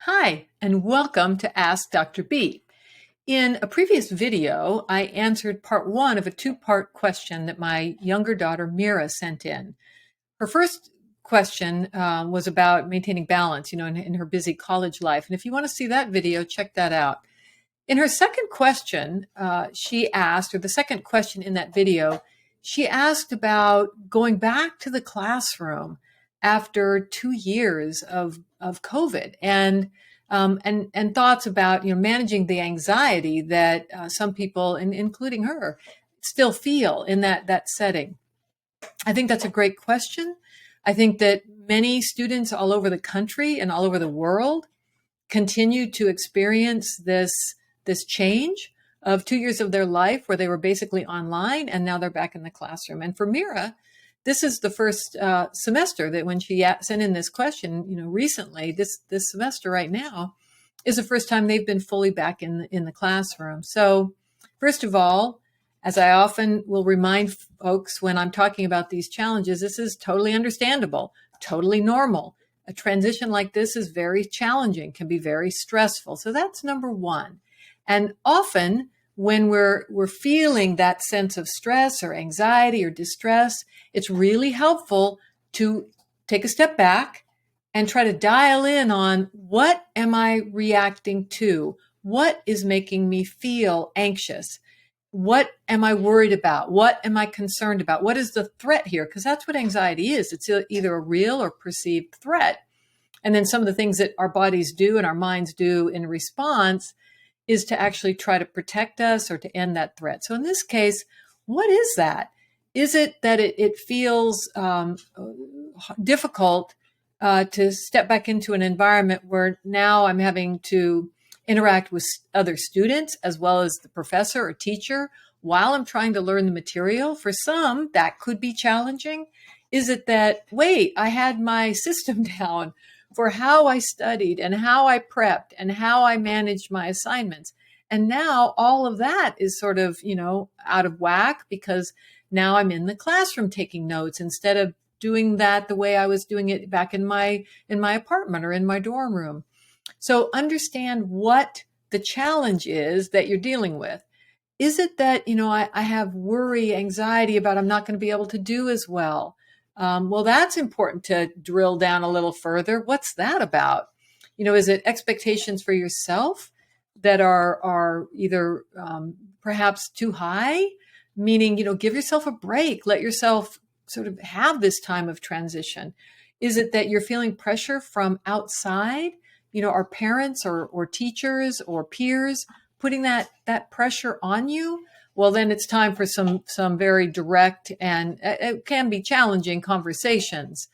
Hi, and welcome to Ask Dr. B. In a previous video, I answered part one of a two-part question that my younger daughter, Mira, sent in. Her first question was about maintaining balance, in her busy college life. And if you want to see that video, check that out. In her second question, she asked, or the second question in that video, she asked about going back to the classroom after 2 years of COVID and thoughts about managing the anxiety that some people, including her, still feel in that setting. I think that's a great question. I think that many students all over the country and all over the world continue to experience this change of 2 years of their life where they were basically online and now they're back in the classroom. And for Mira, this is the first semester that when she sent in this question, recently, this semester right now, is the first time they've been fully back in the classroom. So first of all, as I often will remind folks when I'm talking about these challenges, this is totally understandable, totally normal. A transition like this is very challenging, can be very stressful. So that's number one. And often when we're feeling that sense of stress or anxiety or distress, it's really helpful to take a step back and try to dial in on what am I reacting to? What is making me feel anxious? What am I worried about? What am I concerned about? What is the threat here? Because that's what anxiety is. It's either a real or perceived threat. And then some of the things that our bodies do and our minds do in response is to actually try to protect us or to end that threat. So in this case, what is that? Is it that it feels difficult to step back into an environment where now I'm having to interact with other students as well as the professor or teacher while I'm trying to learn the material? For some, that could be challenging. Is it that, wait, I had my system down for how I studied and how I prepped and how I managed my assignments. And now all of that is sort of, out of whack because now I'm in the classroom taking notes instead of doing that the way I was doing it back in my apartment or in my dorm room. So understand what the challenge is that you're dealing with. Is it that, I have worry, anxiety about I'm not going to be able to do as well? Well, that's important to drill down a little further. What's that about? Is it expectations for yourself that are either perhaps too high, meaning, give yourself a break, let yourself sort of have this time of transition? Is it that you're feeling pressure from outside, our parents or teachers or peers putting that pressure on you? Well, then it's time for some very direct and it can be challenging conversations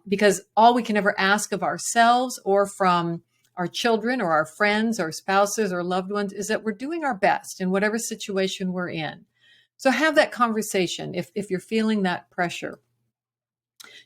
because all we can ever ask of ourselves or from our children or our friends or spouses or loved ones is that we're doing our best in whatever situation we're in. So have that conversation if you're feeling that pressure.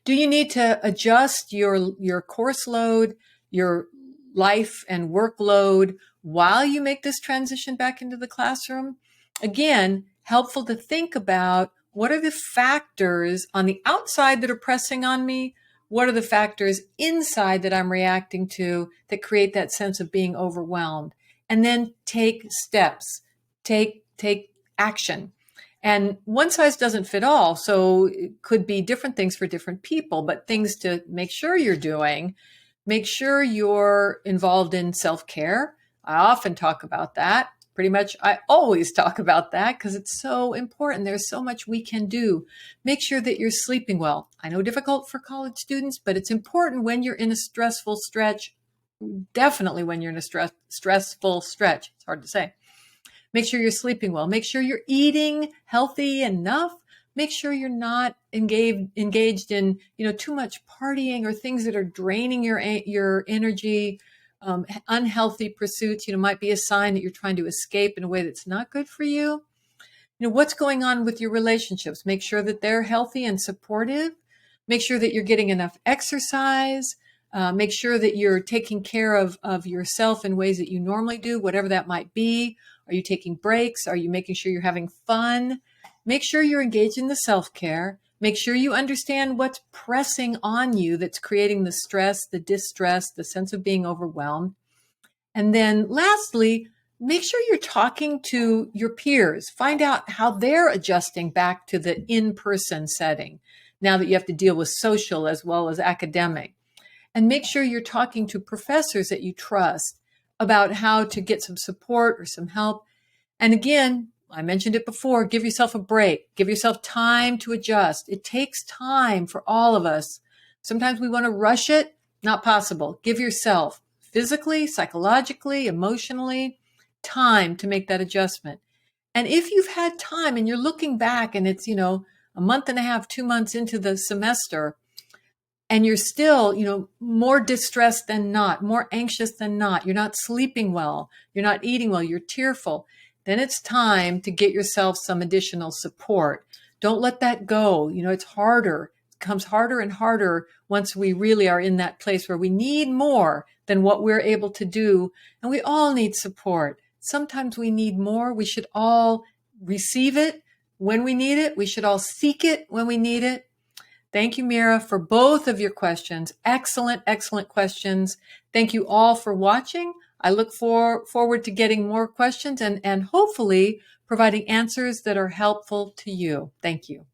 Do you need to adjust your course load, your life and workload while you make this transition back into the classroom? Again, helpful to think about what are the factors on the outside that are pressing on me? What are the factors inside that I'm reacting to that create that sense of being overwhelmed? And then take steps, take action. And one size doesn't fit all. So it could be different things for different people, but things to make sure you're doing. Make sure you're involved in self-care. I often talk about that. Pretty much, I always talk about that because it's so important. There's so much we can do. Make sure that you're sleeping well. I know difficult for college students, but it's important when you're in a stressful stretch. Definitely when you're in a stressful stretch. It's hard to say. Make sure you're sleeping well. Make sure you're eating healthy enough. Make sure you're not engaged in, too much partying or things that are draining your energy. Unhealthy pursuits, might be a sign that you're trying to escape in a way that's not good for you. What's going on with your relationships? Make sure that they're healthy and supportive. Make sure that you're getting enough exercise. Make sure that you're taking care of yourself in ways that you normally do, whatever that might be. Are you taking breaks? Are you making sure you're having fun? Make sure you're engaged in the self-care. Make sure you understand what's pressing on you that's creating the stress, the distress, the sense of being overwhelmed. And then lastly, make sure you're talking to your peers. Find out how they're adjusting back to the in-person setting now that you have to deal with social as well as academic. And make sure you're talking to professors that you trust about how to get some support or some help. And again, I mentioned it before, give yourself a break. Give yourself time to adjust. It takes time for all of us. Sometimes we want to rush it. Not possible. Give yourself physically, psychologically, emotionally, time to make that adjustment. And if you've had time and you're looking back and it's, a month and a half, 2 months into the semester, and you're still, more distressed than not, more anxious than not, you're not sleeping well, you're not eating well, you're tearful, then it's time to get yourself some additional support. Don't let that go. It's harder. It becomes harder and harder once we really are in that place where we need more than what we're able to do. And we all need support. Sometimes we need more. We should all receive it when we need it. We should all seek it when we need it. Thank you, Mira, for both of your questions. Excellent, excellent questions. Thank you all for watching. I look forward to getting more questions and hopefully providing answers that are helpful to you. Thank you.